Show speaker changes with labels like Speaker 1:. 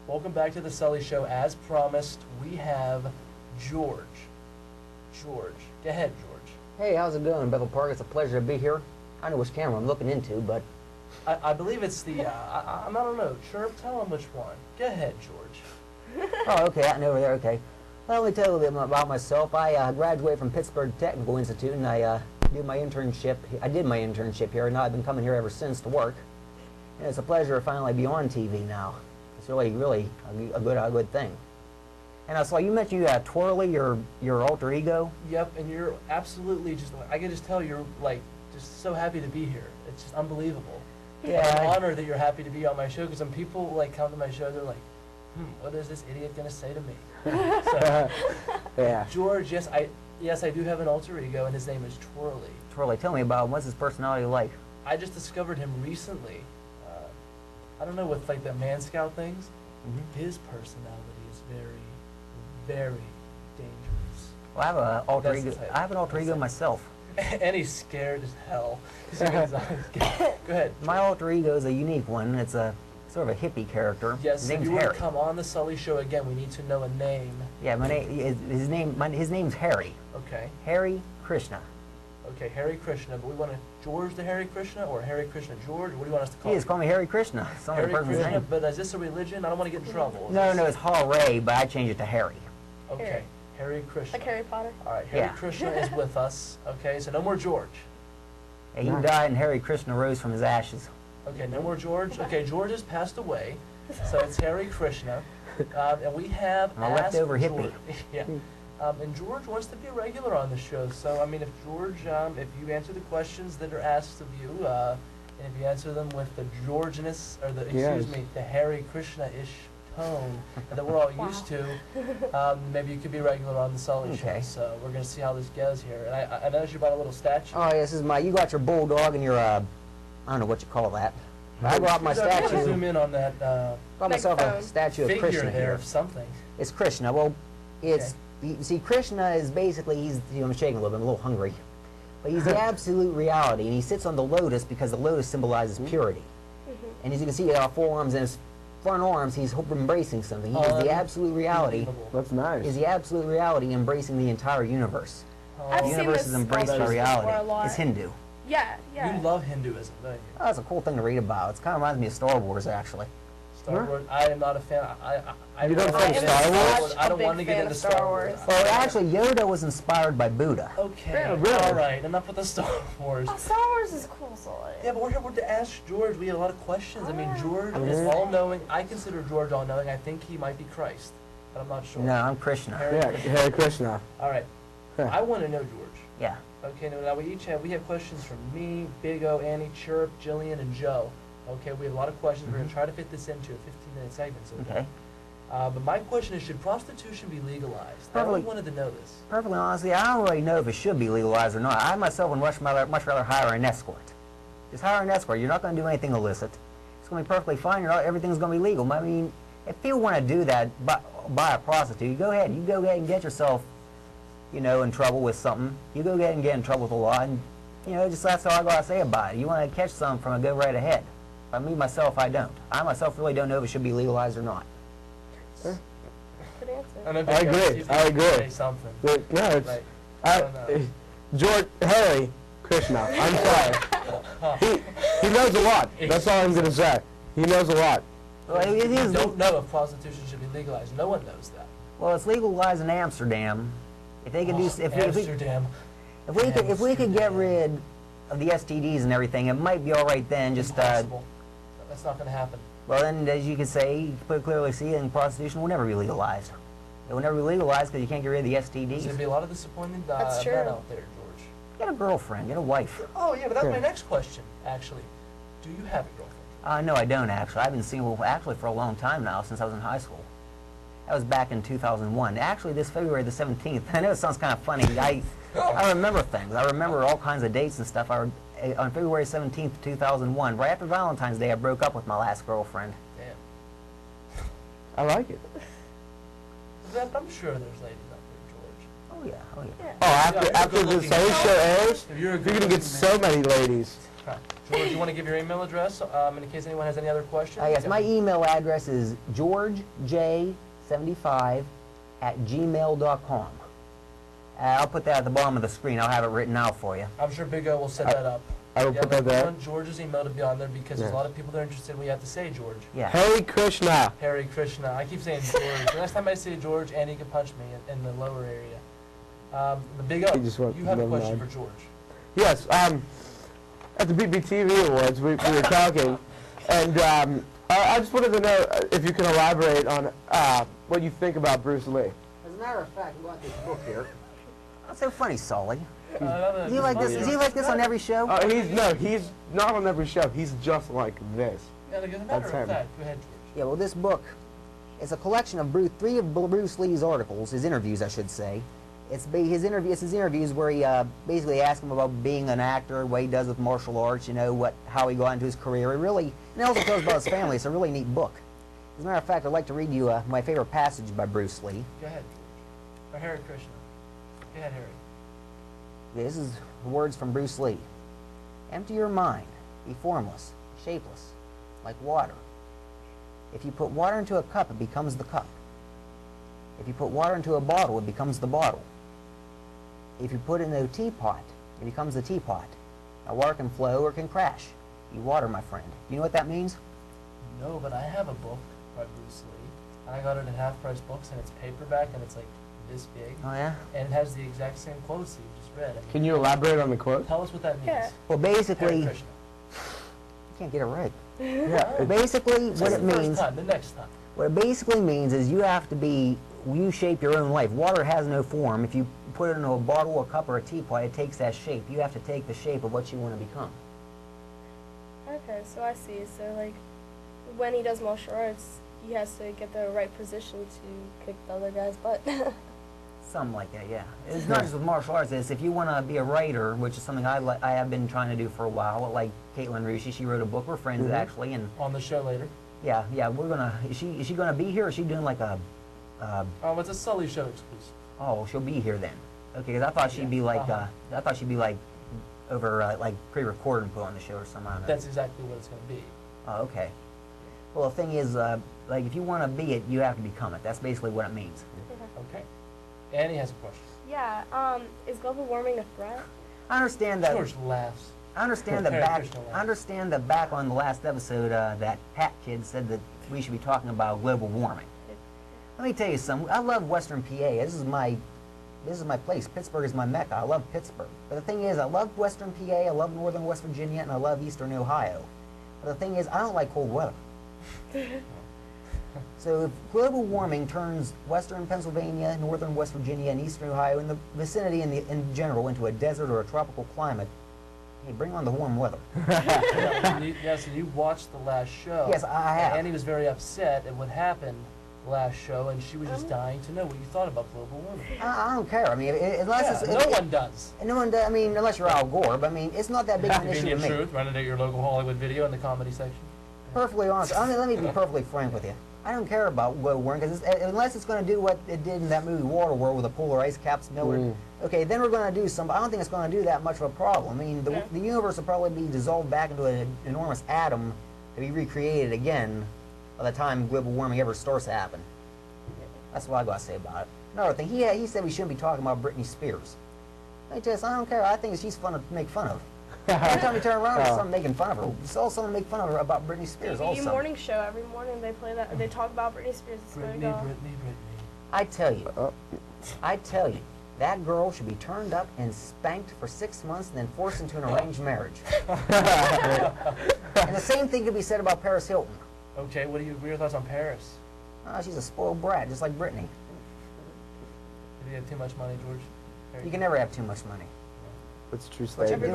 Speaker 1: Welcome back to the Sully Show. As promised, we have George. George. Go ahead, George.
Speaker 2: Hey, how's it going, Bethel Park? It's a pleasure to be here. I know which camera I'm looking into, but...
Speaker 1: I believe it's the, I don't know. Chirp, tell him which one. Go ahead, George.
Speaker 2: Oh, okay, out and over there, okay. Well, let me tell you a little bit about myself. I graduated from Pittsburgh Technical Institute, and I did my internship here, and now I've been coming here ever since to work. And it's a pleasure to finally be on TV now. It's really a good thing. And I saw you mentioned you Twirly, your alter ego.
Speaker 1: Yep, and you're absolutely just, I can just tell you're like, just so happy to be here. It's just unbelievable.
Speaker 2: Yeah.
Speaker 1: I'm honored that you're happy to be on my show, because when people like come to my show, they're like, what is this idiot going to say to me? So,
Speaker 2: yeah.
Speaker 1: George, yes, I do have an alter ego, and his name is Twirly.
Speaker 2: Twirly, tell me about him. What's his personality like?
Speaker 1: I just discovered him recently. I don't know, with like the Man Scout things, his personality is very, very dangerous.
Speaker 2: Well, I have an alter ego. I have an alter ego myself.
Speaker 1: And he's scared as hell. Go ahead.
Speaker 2: My alter ego is a unique one. It's a sort of a hippie character.
Speaker 1: Yes,
Speaker 2: his
Speaker 1: if
Speaker 2: name's
Speaker 1: you want
Speaker 2: Harry.
Speaker 1: to come on the Sully Show again, we need to know a name.
Speaker 2: Yeah, his name's Harry.
Speaker 1: Okay.
Speaker 2: Harry Krishna.
Speaker 1: Okay, Harry Krishna, but we want to George the Harry Krishna, or Harry Krishna George? What do you want us to call
Speaker 2: He
Speaker 1: him?
Speaker 2: just call me Harry Krishna. It's only
Speaker 1: Harry
Speaker 2: the person's
Speaker 1: Krishna,
Speaker 2: name.
Speaker 1: but is this a religion? I don't want to get in trouble.
Speaker 2: No, it's Hare, but I changed it to Harry.
Speaker 1: Okay, Harry Krishna.
Speaker 3: Like Harry Potter?
Speaker 1: All right, Harry
Speaker 2: Yeah.
Speaker 1: Krishna is with us. Okay, so no more George.
Speaker 2: Yeah, he died, and Harry Krishna rose from his ashes.
Speaker 1: Okay, no more George. Okay, George has passed away, so it's Harry Krishna. And we have
Speaker 2: I'm a leftover hippie.
Speaker 1: George. Yeah. And George wants to be a regular on the show. So, I mean, if George, if you answer the questions that are asked of you, and if you answer them with the Georgeness, or the, the Harry Krishna-ish tone that we're all used to, maybe you could be regular on the Sully Show. So we're going to see how this goes here. And I noticed you brought a little statue.
Speaker 2: Oh, yes, this is you got your bulldog and your, I don't know what you call that. I brought my statue.
Speaker 1: Zoom in on that
Speaker 2: Brought myself a statue of
Speaker 1: figure
Speaker 2: Krishna
Speaker 1: there
Speaker 2: here.
Speaker 1: of something.
Speaker 2: It's Krishna. Well, it's, you see, Krishna is basically, he's, I'm shaking a little bit, I'm a little hungry. But he's the absolute reality, and he sits on the lotus because the lotus symbolizes purity. And as you can see, forearms and his front arms, he's embracing something. He is the absolute reality.
Speaker 4: That's nice.
Speaker 2: Is the absolute reality embracing the entire universe.
Speaker 3: I've
Speaker 2: The
Speaker 3: seen
Speaker 2: universe
Speaker 3: this
Speaker 2: is embraced by
Speaker 3: before a
Speaker 2: reality.
Speaker 3: lot.
Speaker 2: It's Hindu.
Speaker 3: Yeah, yeah.
Speaker 1: You love Hinduism, don't you?
Speaker 2: Oh, that's a cool thing to read about. It kind of reminds me of Star Wars, actually.
Speaker 1: Star Wars. I am not a fan. I
Speaker 4: You don't
Speaker 1: want to
Speaker 4: like
Speaker 1: get
Speaker 4: Star
Speaker 1: into
Speaker 4: Wars?
Speaker 1: I don't
Speaker 3: A
Speaker 1: want to
Speaker 3: big
Speaker 1: get
Speaker 3: fan
Speaker 1: into
Speaker 3: of
Speaker 1: Star
Speaker 3: Star
Speaker 1: Wars.
Speaker 3: Wars.
Speaker 2: Well, actually, Yoda was inspired by Buddha.
Speaker 1: Okay.
Speaker 4: Yeah, really?
Speaker 1: All right. Enough with the Star Wars.
Speaker 3: Oh, Star Wars is cool, Sully.
Speaker 1: Yeah, but we're here to ask George. We have a lot of questions. I mean, George is all-knowing. I consider George all-knowing. I think he might be Christ, but I'm not sure.
Speaker 2: No, I'm Krishna.
Speaker 4: Hare Krishna.
Speaker 1: All right. I want to know George.
Speaker 2: Yeah.
Speaker 1: Okay, now we have questions from me, Big O, Annie, Chirp, Jillian, and Joe. Okay, we have a lot of questions. We're going to try to fit this into a 15-minute segment.
Speaker 2: Okay.
Speaker 1: But my question is, should prostitution be legalized? I really wanted to know this.
Speaker 2: Perfectly honestly, I don't really know if it should be legalized or not. I myself would much rather hire an escort. Just hire an escort. You're not going to do anything illicit. It's going to be perfectly fine. Everything's going to be legal. I mean, if you want to do that, buy a prostitute, you go ahead and get yourself, you know, in trouble with something. You go ahead and get in trouble with the law, and, you know, just that's all I got to say about it. You want to catch something from it, go right ahead. But me, myself, I don't. I myself really don't know if it should be legalized or not.
Speaker 3: Good answer.
Speaker 4: I agree. I agree.
Speaker 1: Say something.
Speaker 4: But, no, it's,
Speaker 1: Right.
Speaker 4: George, Harry Krishna. I'm sorry. He knows a lot. That's all I'm going to say. He knows a lot.
Speaker 2: Well, it is.
Speaker 1: Don't know if prostitution should be legalized. No one knows that.
Speaker 2: Well, it's legalized in Amsterdam. If they could do,
Speaker 1: Amsterdam.
Speaker 2: if we could get rid of the STDs and everything, it might be all right then. Just
Speaker 1: Impossible. That's not going to happen.
Speaker 2: well, then, as you can say, you can clearly see, and prostitution will never be legalized. It will never be legalized because you can't get rid of the
Speaker 1: There's
Speaker 2: STDs.
Speaker 1: going to be a lot of disappointed men
Speaker 3: That's true.
Speaker 1: out there, George.
Speaker 2: Get a girlfriend, get a wife.
Speaker 1: Oh, yeah, but that's my next question, actually. Do you have a girlfriend?
Speaker 2: No, I don't actually. I've been single actually for a long time now, since I was in high school. That was back in 2001. Actually, this February the 17th. I know it sounds kind of funny. I remember things. I remember all kinds of dates and stuff. On February 17th, 2001, right after Valentine's Day, I broke up with my last girlfriend.
Speaker 1: Damn.
Speaker 4: I like it.
Speaker 1: I'm sure there's ladies out there, George.
Speaker 2: Oh yeah, oh yeah.
Speaker 4: Oh, after the Sully Show airs,
Speaker 1: If you're
Speaker 4: you're going to get so many ladies.
Speaker 1: Okay. George, you want to give your email address in case anyone has any other questions?
Speaker 2: Yes, my email address is georgej75@gmail.com. I'll put that at the bottom of the screen. I'll have it written out for you.
Speaker 1: I'm sure Big O will set that up.
Speaker 4: I will put that
Speaker 1: We
Speaker 4: there.
Speaker 1: want George's email to be on there because there's a lot of people that are interested. We have to say George.
Speaker 2: Yeah.
Speaker 4: Hey, Krishna.
Speaker 1: Harry Krishna. I keep saying George. The next time I say George, Andy can punch me in the lower area. The Big O,
Speaker 4: He just went
Speaker 1: you have a
Speaker 4: never
Speaker 1: question
Speaker 4: mind.
Speaker 1: for George.
Speaker 4: Yes. At the BBTV Awards, we were talking, and I just wanted to know if you can elaborate on what you think about Bruce Lee.
Speaker 2: As a matter of fact, we got this book here. That's so funny, Sully.
Speaker 1: Is
Speaker 2: Is he like this? Is he like this on every show?
Speaker 4: He's not on every show. He's just like this.
Speaker 1: Yeah, like, as a matter
Speaker 4: That's
Speaker 1: of
Speaker 4: him.
Speaker 1: fact, go ahead, George.
Speaker 2: Yeah, well, this book is a collection of three of Bruce Lee's articles, his interviews, I should say. It's his interviews where he basically asks him about being an actor, what he does with martial arts, you know, how he got into his career. And it also tells about his family. It's a really neat book. As a matter of fact, I'd like to read you my favorite passage by Bruce Lee.
Speaker 1: Go ahead, George. Or Harry Krishna. Go ahead, Harry.
Speaker 2: This is words from Bruce Lee. Empty your mind. Be formless, shapeless, like water. If you put water into a cup, it becomes the cup. If you put water into a bottle, it becomes the bottle. If you put it in a teapot, it becomes the teapot. Now, water can flow or can crash. You water, my friend. You know what that means?
Speaker 1: No, but I have a book by Bruce Lee. I got it at Half Price Books, and it's paperback, and it's like this big.
Speaker 2: Oh, yeah?
Speaker 1: And it has the exact same quotes that you just read. I mean,
Speaker 4: Can you elaborate on the quote?
Speaker 1: tell us what that means.
Speaker 3: Yeah.
Speaker 2: Well,
Speaker 1: Harry
Speaker 2: basically, you
Speaker 1: Krishna.
Speaker 2: can't get it right.
Speaker 4: Yeah.
Speaker 2: Basically, what it
Speaker 1: the first
Speaker 2: means,
Speaker 1: time, the next time.
Speaker 2: what it basically means is you have to be, you shape your own life. Water has no form. If you put it in a bottle, a cup, or a teapot, it takes that shape. You have to take the shape of what you want to become.
Speaker 3: Okay, so I see. So like, when he does martial arts, he has to get the right position to kick the other guy's butt.
Speaker 2: Something like that, yeah. It's not just with martial arts. It's if you want to be a writer, which is something I have been trying to do for a while. Like Caitlin Rushi, she wrote a book. We're friends actually, and
Speaker 1: On the show later.
Speaker 2: yeah, we're gonna. Is she gonna be here? Or is she doing like a?
Speaker 1: It's a Sully Show exclusive.
Speaker 2: Oh, she'll be here then. Okay, because I thought she'd be like. I thought she'd be like over like pre-recorded and put on the show or something. I don't know.
Speaker 1: That's exactly what it's going to be.
Speaker 2: Oh, okay. Well, the thing is, like, if you want to be it, you have to become it. That's basically what it means.
Speaker 1: Okay. Annie has a question.
Speaker 3: Yeah. Is global warming a threat?
Speaker 2: I understand that.
Speaker 1: George laughs.
Speaker 2: I understand that
Speaker 1: Harry
Speaker 2: back.
Speaker 1: Krishna laughs.
Speaker 2: I understand that back on the last episode, that Pat kid said that we should be talking about global warming. Let me tell you something. I love Western PA. This is my place. Pittsburgh is my mecca. I love Pittsburgh. But the thing is, I love Western PA. I love Northern West Virginia, and I love Eastern Ohio. But the thing is, I don't like cold weather. So if global warming turns Western Pennsylvania, Northern West Virginia, and Eastern Ohio, in the vicinity in general, into a desert or a tropical climate, hey, bring on the warm weather.
Speaker 1: Yes, and you watched the last show.
Speaker 2: Yes, I have.
Speaker 1: And Annie was very upset at what happened last show, and she was just dying to know what you thought about global warming.
Speaker 2: I don't care. I mean, unless it's...
Speaker 1: no one does.
Speaker 2: No one does. I mean, unless you're Al Gore, but I mean, it's not that big of an issue to
Speaker 1: Convenient
Speaker 2: me.
Speaker 1: truth, run it at your local Hollywood video in the comedy section.
Speaker 2: Perfectly honest. I mean, let me be perfectly frank with you. I don't care about global warming, because unless it's going to do what it did in that movie Waterworld with the polar ice caps melted, okay, then we're going to do some. I don't think it's going to do that much of a problem. I mean, the universe will probably be dissolved back into an enormous atom to be recreated again by the time global warming ever starts to happen. That's what I got to say about it. Another thing, he said we shouldn't be talking about Britney Spears. Let me tell you, I don't care. I think she's fun to make fun of. Every time you turn around, there's someone making fun of her. You saw someone make fun of her about Britney Spears
Speaker 3: TV
Speaker 2: also.
Speaker 3: morning show every morning they play that. They talk about Britney Spears. It's
Speaker 1: Britney,
Speaker 3: going on.
Speaker 1: Britney.
Speaker 2: I tell you, that girl should be turned up and spanked for 6 months and then forced into an arranged marriage. And the same thing could be said about Paris Hilton.
Speaker 1: Okay, what are your thoughts on Paris?
Speaker 2: She's a spoiled brat, just like Britney.
Speaker 1: Did he have too much money, George?
Speaker 2: You can never have too much money.
Speaker 4: That's a true
Speaker 2: What you
Speaker 4: statement.
Speaker 2: do